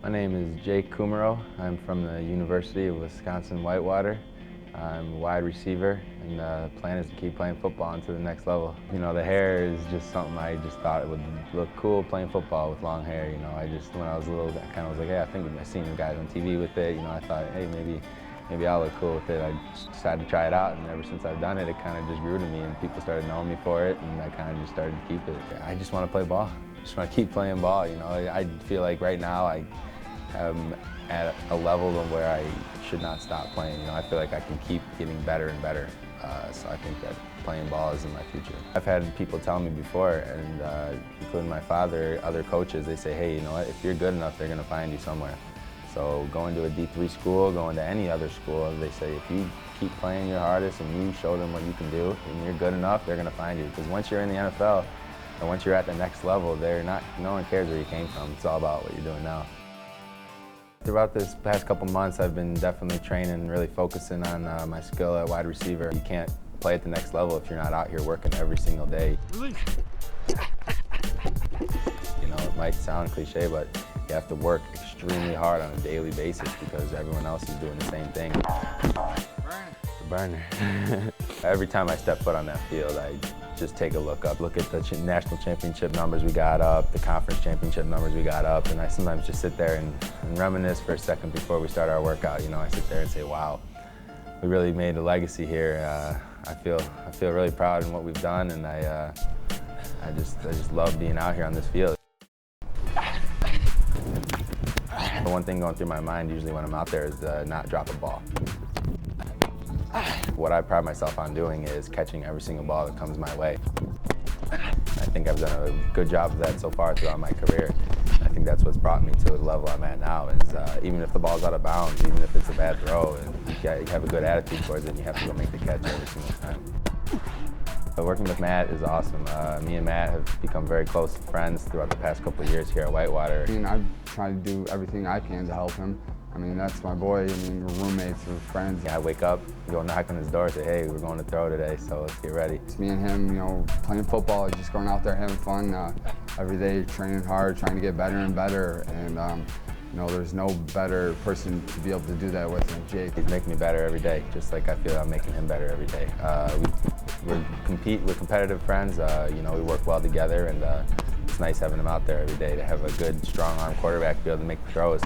My name is Eric Kumerow. I'm from the University of Wisconsin-Whitewater. I'm a wide receiver, and the plan is to keep playing football into the next level. You know, the hair is just something I just thought it would look cool playing football with long hair. You know, when I was little, I kind of was like, hey, I think I've seen the guys on TV with it. You know, I thought, hey, maybe I'll look cool with it. I just decided to try it out, and ever since I've done it, it kind of just grew to me, and people started knowing me for it, and I kind of just started to keep it. I just want to play ball. I just want to keep playing ball. You know, I feel like right now I'm at a level where I should not stop playing. You know, I feel like I can keep getting better and better. So I think that playing ball is in my future. I've had people tell me before, and including my father, other coaches, they say, hey, you know what, if you're good enough, they're going to find you somewhere. So going to a D3 school, going to any other school, they say if you keep playing your hardest and you show them what you can do and you're good enough, they're going to find you. Because once you're in the NFL, and once you're at the next level, no one cares where you came from. It's all about what you're doing now. Throughout this past couple months, I've been definitely training and really focusing on my skill at wide receiver. You can't play at the next level if you're not out here working every single day. You know, it might sound cliche, but you have to work extremely hard on a daily basis because everyone else is doing the same thing. The burner. Every time I step foot on that field, I just take a look up, look at the national championship numbers we got up, the conference championship numbers we got up, and I sometimes just sit there and reminisce for a second before we start our workout. You know, I sit there and say, wow, we really made a legacy here. I feel really proud in what we've done, and I just love being out here on this field. The one thing going through my mind usually when I'm out there is to not drop a ball. What I pride myself on doing is catching every single ball that comes my way. I think I've done a good job of that so far throughout my career. I think that's what's brought me to the level I'm at now is even if the ball's out of bounds, even if it's a bad throw, and you have a good attitude towards it, and you have to go make the catch every single time. Working with Matt is awesome. Me and Matt have become very close friends throughout the past couple of years here at Whitewater. I mean, I've tried to do everything I can to help him. I mean, that's my boy. I mean, we're roommates, we're friends. I wake up, go knock on his door, say, hey, we're going to throw today, so let's get ready. It's me and him, you know, playing football, just going out there having fun. Every day training hard, trying to get better and better. And you know, there's no better person to be able to do that with than Jake. He's making me better every day, just like I feel I'm making him better every day. We're competitive friends. You know, we work well together, and it's nice having him out there every day to have a good, strong arm quarterback be able to make the throws.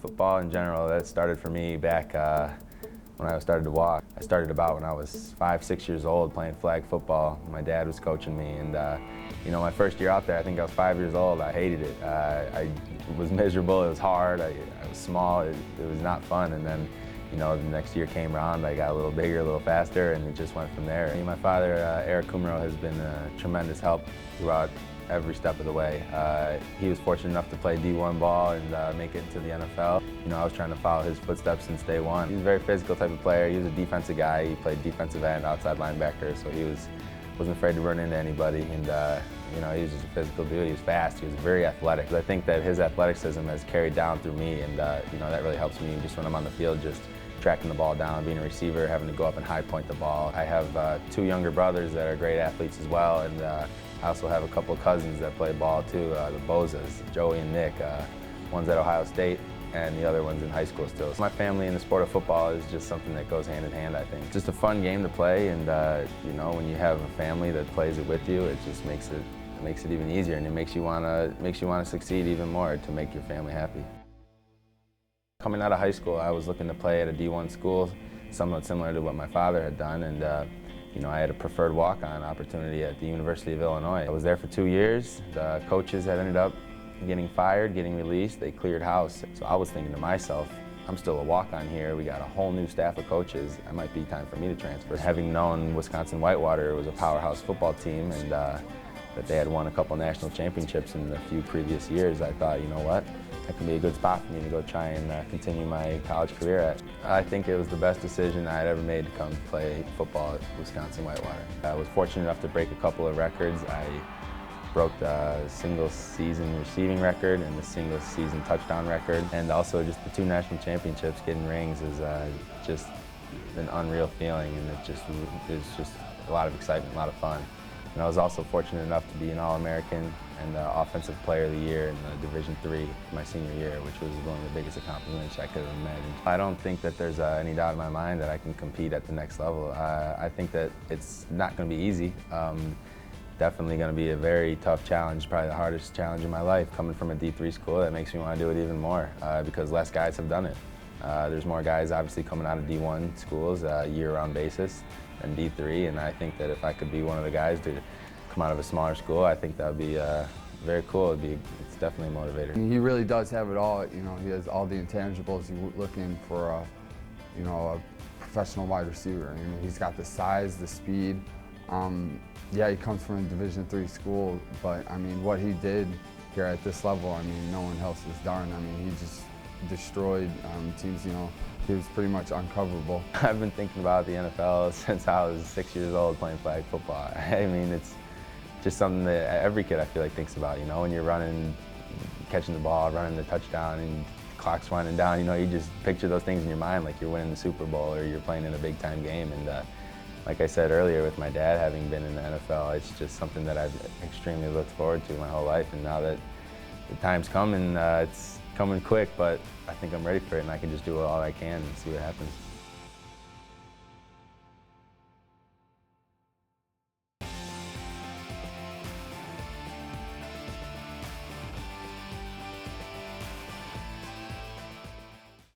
Football in general, that started for me back when I started to walk. I started about when I was 5, 6 years old playing flag football. My dad was coaching me, and you know, my first year out there, I think I was 5 years old. I hated it. I was miserable. It was hard. I was small. It was not fun. And then, you know, the next year came around. I got a little bigger, a little faster, and it just went from there. And my father, Eric Kumerow, has been a tremendous help throughout every step of the way. He was fortunate enough to play D1 ball and make it into the NFL. You know, I was trying to follow his footsteps since day one. He's a very physical type of player. He was a defensive guy. He played defensive end, outside linebacker, so he wasn't afraid to run into anybody. And you know, he was just a physical dude. He was fast. He was very athletic. I think that his athleticism has carried down through me, and you know, that really helps me just when I'm on the field, just tracking the ball down, being a receiver, having to go up and high point the ball. I have 2 younger brothers that are great athletes as well, and I also have a couple of cousins that play ball too, the Bozas, Joey and Nick. One's at Ohio State, and the other one's in high school still. So my family in the sport of football is just something that goes hand in hand, I think. It's just a fun game to play, and you know, when you have a family that plays it with you, it just makes it even easier, and it makes you want to succeed even more to make your family happy. Coming out of high school, I was looking to play at a D1 school, somewhat similar to what my father had done, and you know, I had a preferred walk-on opportunity at the University of Illinois. I was there for 2 years. The coaches had ended up getting fired, getting released. They cleared house. So I was thinking to myself, I'm still a walk-on here. We got a whole new staff of coaches. It might be time for me to transfer. Having known Wisconsin-Whitewater was a powerhouse football team, and that they had won a couple national championships in the few previous years, I thought, you know what? That can be a good spot for me to go try and continue my college career at. I think it was the best decision I had ever made to come play football at Wisconsin-Whitewater. I was fortunate enough to break a couple of records. I broke the single-season receiving record and the single-season touchdown record, and also just the 2 national championships. Getting rings is just an unreal feeling, and it's just a lot of excitement, a lot of fun. And I was also fortunate enough to be an All-American and Offensive Player of the Year in Division III my senior year, which was one of the biggest accomplishments I could have imagined. I don't think that there's any doubt in my mind that I can compete at the next level. I think that it's not going to be easy. Definitely going to be a very tough challenge, probably the hardest challenge in my life. Coming from a D3 school, that makes me want to do it even more because less guys have done it. There's more guys obviously coming out of D1 schools year-round basis than D3, and I think that if I could be one of the guys to come out of a smaller school, I think that would be very cool. It's definitely a motivator. He really does have it all. You know, he has all the intangibles you're looking for a professional wide receiver. You know, he's got the size, the speed. Yeah, he comes from a Division III school, but I mean, what he did here at this level, I mean, no one else has done. I mean, he just destroyed teams. You know, he was pretty much uncoverable. I've been thinking about the NFL since I was 6 years old playing flag football. I mean, it's just something that every kid I feel like thinks about. You know, when you're running, catching the ball, running the touchdown, and the clock's winding down. You know, you just picture those things in your mind, like you're winning the Super Bowl or you're playing in a big-time game. And like I said earlier, with my dad having been in the NFL, it's just something that I've extremely looked forward to my whole life. And now that the time's coming, it's coming quick, but I think I'm ready for it, and I can just do all I can and see what happens.